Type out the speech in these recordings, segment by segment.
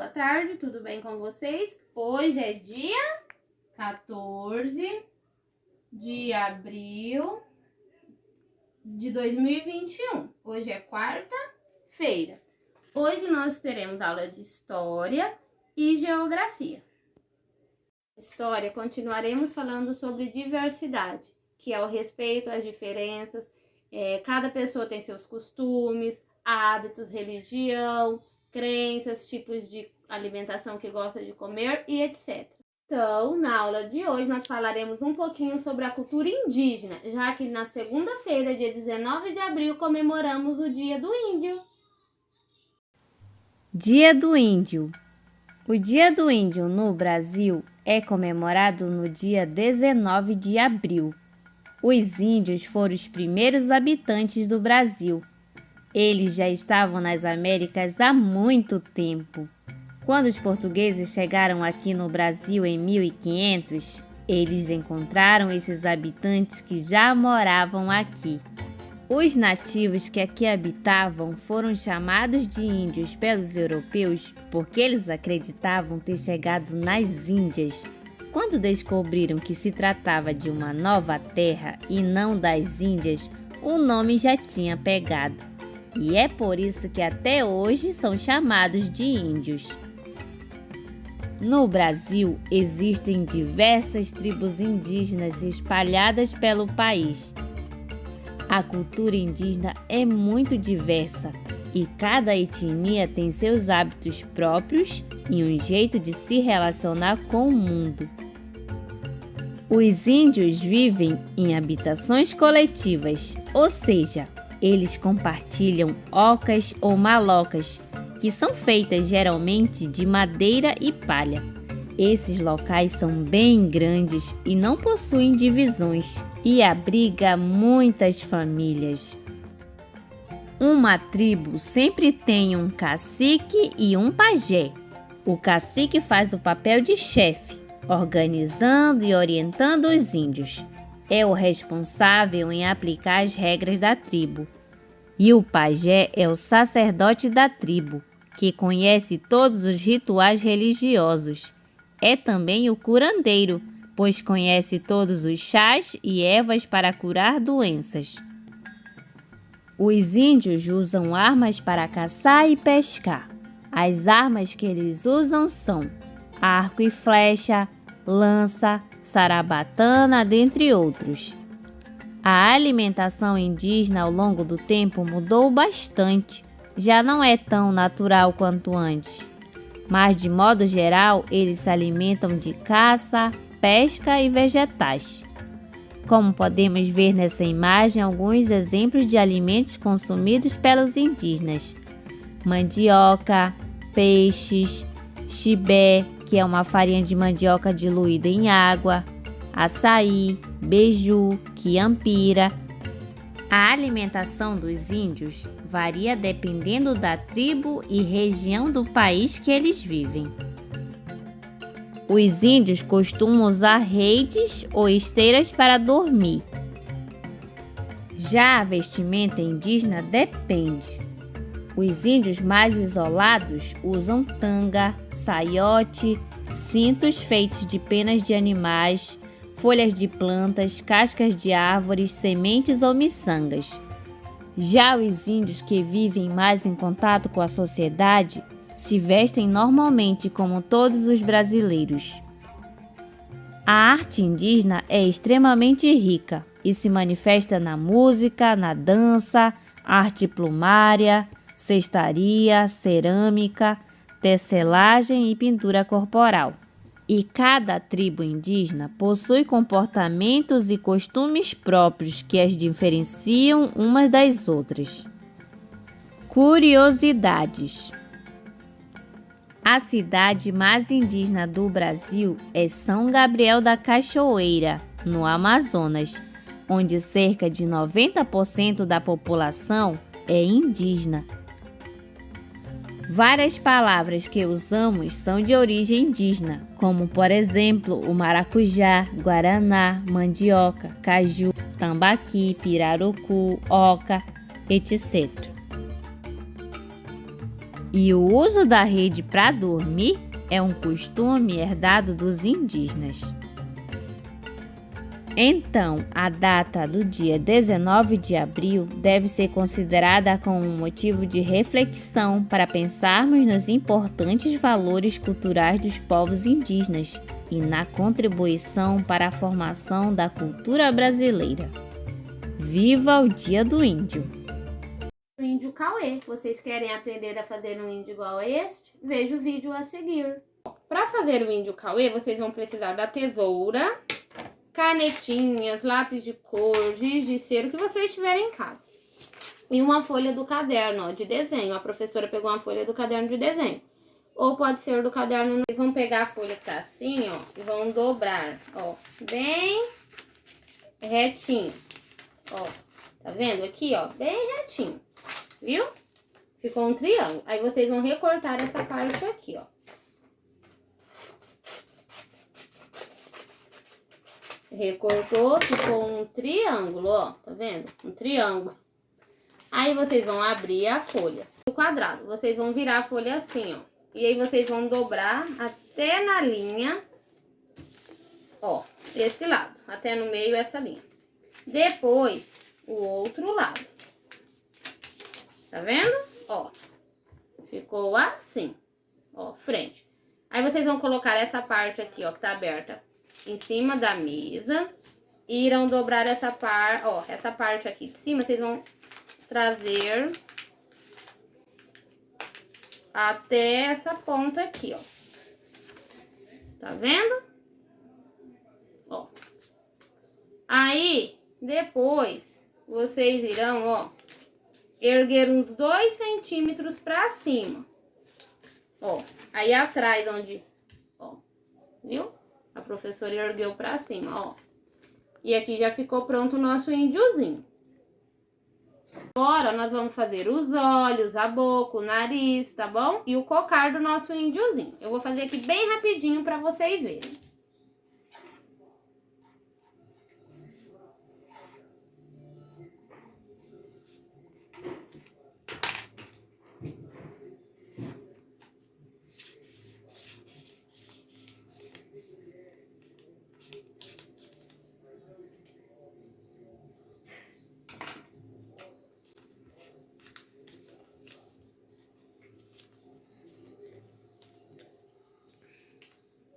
Boa tarde, tudo bem com vocês? Hoje é dia 14 de abril de 2021. Hoje é quarta-feira. Hoje nós teremos aula de História e Geografia. História, continuaremos falando sobre diversidade, que é o respeito às diferenças. Cada pessoa tem seus costumes, hábitos, religião, crenças, tipos de alimentação que gosta de comer e etc. Então, na aula de hoje, nós falaremos um pouquinho sobre a cultura indígena, já que na segunda-feira, dia 19 de abril, comemoramos o Dia do Índio. Dia do Índio. O Dia do Índio no Brasil é comemorado no dia 19 de abril. Os índios foram os primeiros habitantes do Brasil. Eles já estavam nas Américas há muito tempo. Quando os portugueses chegaram aqui no Brasil em 1500, eles encontraram esses habitantes que já moravam aqui. Os nativos que aqui habitavam foram chamados de índios pelos europeus porque eles acreditavam ter chegado nas Índias. Quando descobriram que se tratava de uma nova terra e não das Índias, o nome já tinha pegado. E é por isso que até hoje são chamados de índios. No Brasil, existem diversas tribos indígenas espalhadas pelo país. A cultura indígena é muito diversa e cada etnia tem seus hábitos próprios e um jeito de se relacionar com o mundo. Os índios vivem em habitações coletivas, ou seja, eles compartilham ocas ou malocas, que são feitas geralmente de madeira e palha. Esses locais são bem grandes e não possuem divisões e abriga muitas famílias. Uma tribo sempre tem um cacique e um pajé. O cacique faz o papel de chefe, organizando e orientando os índios. É o responsável em aplicar as regras da tribo. E o pajé é o sacerdote da tribo, que conhece todos os rituais religiosos. É também o curandeiro, pois conhece todos os chás e ervas para curar doenças. Os índios usam armas para caçar e pescar. As armas que eles usam são arco e flecha, lança, sarabatana, dentre outros. A alimentação indígena ao longo do tempo mudou bastante. Já não é tão natural quanto antes. Mas, de modo geral, eles se alimentam de caça, pesca e vegetais. Como podemos ver nessa imagem, alguns exemplos de alimentos consumidos pelos indígenas: mandioca, peixes, chibé, que é uma farinha de mandioca diluída em água, açaí, beiju, quiampira. A alimentação dos índios varia dependendo da tribo e região do país que eles vivem. Os índios costumam usar redes ou esteiras para dormir. Já a vestimenta indígena depende. Os índios mais isolados usam tanga, saiote, cintos feitos de penas de animais, folhas de plantas, cascas de árvores, sementes ou miçangas. Já os índios que vivem mais em contato com a sociedade se vestem normalmente como todos os brasileiros. A arte indígena é extremamente rica e se manifesta na música, na dança, arte plumária, cestaria, cerâmica, tecelagem e pintura corporal. E cada tribo indígena possui comportamentos e costumes próprios que as diferenciam umas das outras. Curiosidades. A cidade mais indígena do Brasil é São Gabriel da Cachoeira, no Amazonas, onde cerca de 90% da população é indígena. Várias palavras que usamos são de origem indígena, como, por exemplo, o maracujá, guaraná, mandioca, caju, tambaqui, pirarucu, oca, etc. E o uso da rede para dormir é um costume herdado dos indígenas. Então, a data do dia 19 de abril deve ser considerada como um motivo de reflexão para pensarmos nos importantes valores culturais dos povos indígenas e na contribuição para a formação da cultura brasileira. Viva o Dia do Índio! O índio Cauê. Vocês querem aprender a fazer um índio igual a este? Veja o vídeo a seguir. Para fazer o índio Cauê, vocês vão precisar da tesoura, canetinhas, lápis de cor, giz de cera, o que vocês tiverem em casa. E uma folha do caderno, ó, de desenho. A professora pegou uma folha do caderno de desenho. Ou pode ser do caderno. Vocês vão pegar a folha que tá assim, ó, e vão dobrar, ó, bem retinho. Ó, tá vendo aqui, ó, bem retinho. Viu? Ficou um triângulo. Aí vocês vão recortar essa parte aqui, ó. Recortou, ficou um triângulo, ó. Tá vendo? Um triângulo. Aí vocês vão abrir a folha. O quadrado. Vocês vão virar a folha assim, ó. E aí vocês vão dobrar até na linha, ó, esse lado. Até no meio essa linha. Depois, o outro lado. Tá vendo? Ó. Ficou assim. Ó, frente. Aí vocês vão colocar essa parte aqui, ó, que tá aberta, em cima da mesa. E irão dobrar essa parte, ó, essa parte aqui de cima, vocês vão trazer até essa ponta aqui, ó. Tá vendo? Ó. Aí, depois, vocês irão, ó, erguer uns 2 centímetros pra cima. Ó, aí atrás onde, ó, viu? A professora ergueu pra cima, ó. E aqui já ficou pronto o nosso índiozinho. Agora nós vamos fazer os olhos, a boca, o nariz, tá bom? E o cocar do nosso índiozinho. Eu vou fazer aqui bem rapidinho pra vocês verem.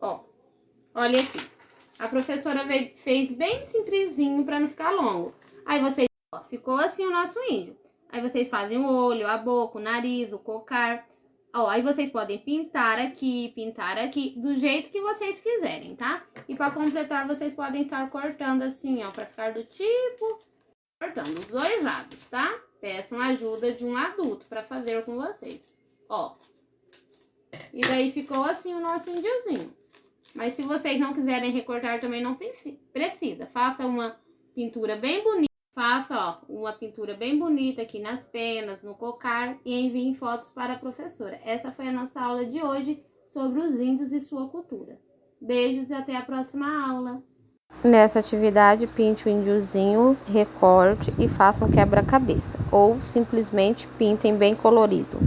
Ó, olha aqui. A professora fez bem simplesinho pra não ficar longo. Aí vocês, ó, ficou assim o nosso índio. Aí vocês fazem o olho, a boca, o nariz, o cocar. Ó, aí vocês podem pintar aqui, do jeito que vocês quiserem, tá? E pra completar, vocês podem estar cortando assim, ó, pra ficar do tipo... Cortando os dois lados, tá? Peçam ajuda de um adulto pra fazer com vocês. Ó. E daí ficou assim o nosso índiozinho. Mas se vocês não quiserem recortar, também não precisa. Faça uma pintura bem bonita. Faça, ó, uma pintura bem bonita aqui nas penas, no cocar e enviem fotos para a professora. Essa foi a nossa aula de hoje sobre os índios e sua cultura. Beijos e até a próxima aula. Nessa atividade, pinte o índiozinho, recorte e faça um quebra-cabeça. Ou simplesmente pintem bem colorido.